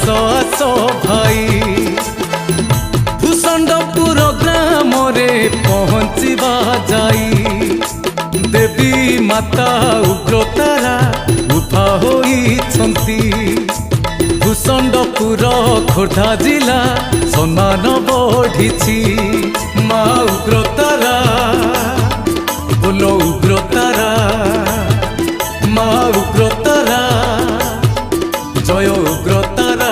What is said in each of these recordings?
आस भाई भूषंडपुर ग्राम रे पहुँचवा जाई देवी माता उग्रतारा उभा होइछंती भूषंडपुर खोर्धा जिला सम्मान बढ़ी माँ उग्रतारा बोलो उग्रतारा माँ उग्रतारा जय उग्रतारा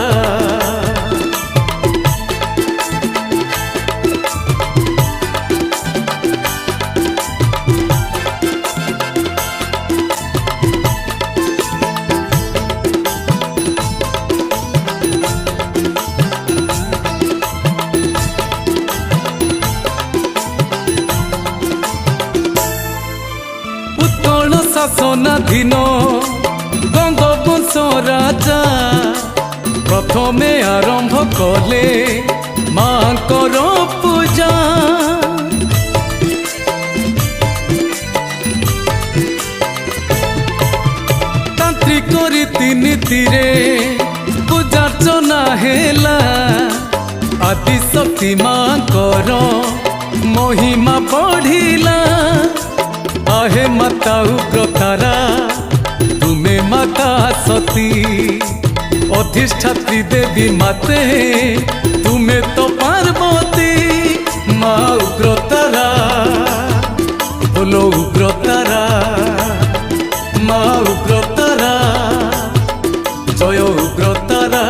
शासनाधीन गंगवंश राजा प्रथमे आरंभ कले मांकर पूजा तांत्रिक रीतिनीति रे पूजार्चना हेला आदि शक्ति मांकर महिमा बढ़िला आहे माता उग्रतारा तुमे माता सती अधिष्ठात्री देवी माते तुमे तो पार्वती माँ उग्रतारा बोलो उग्रतारा माँ उग्रतारा जय उग्रतारा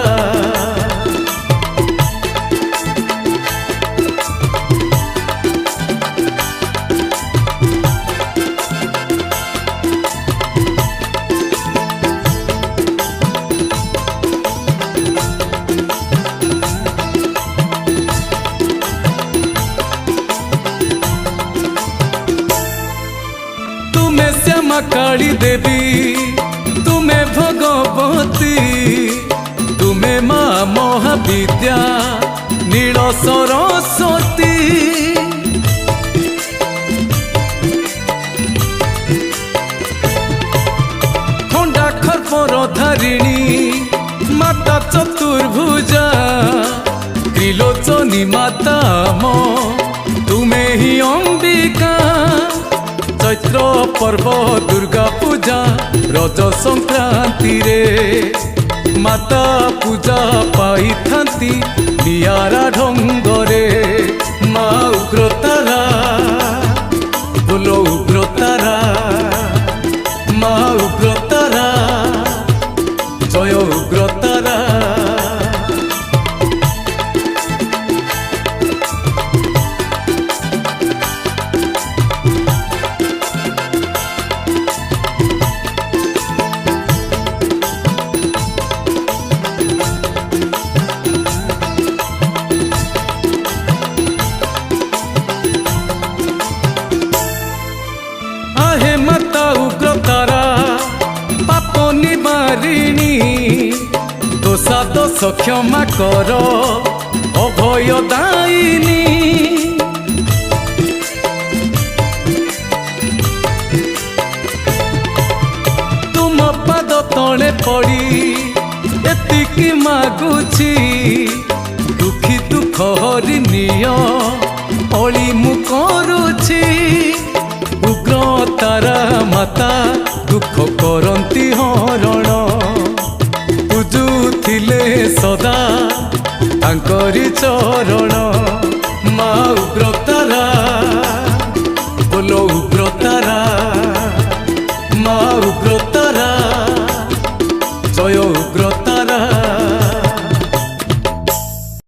श्यामा काली देवी तुम्हें भगवती तुम्हें माँ महाविद्या नील सरस्वती खंडा खर्पर धारिणी माता चतुर्भुजा त्रिलोचनी माता मो तुम्हें ही अंबिका चैत्र पर्व दुर्गा पूजा रज संक्रांति रे माता पूजा पाई थांती नियारा ढंगरे माँ उग्रतारा बोलो उग्रतारा माँ उग्रतारा जय उग्रतारा माता उग्रतारा पाप निवारिणी दोषा दोष क्षमा कर अभय दायिनी तुम पाद तले पड़ी एतिकी मागुची दुखी दुख हरिनिय अली मुख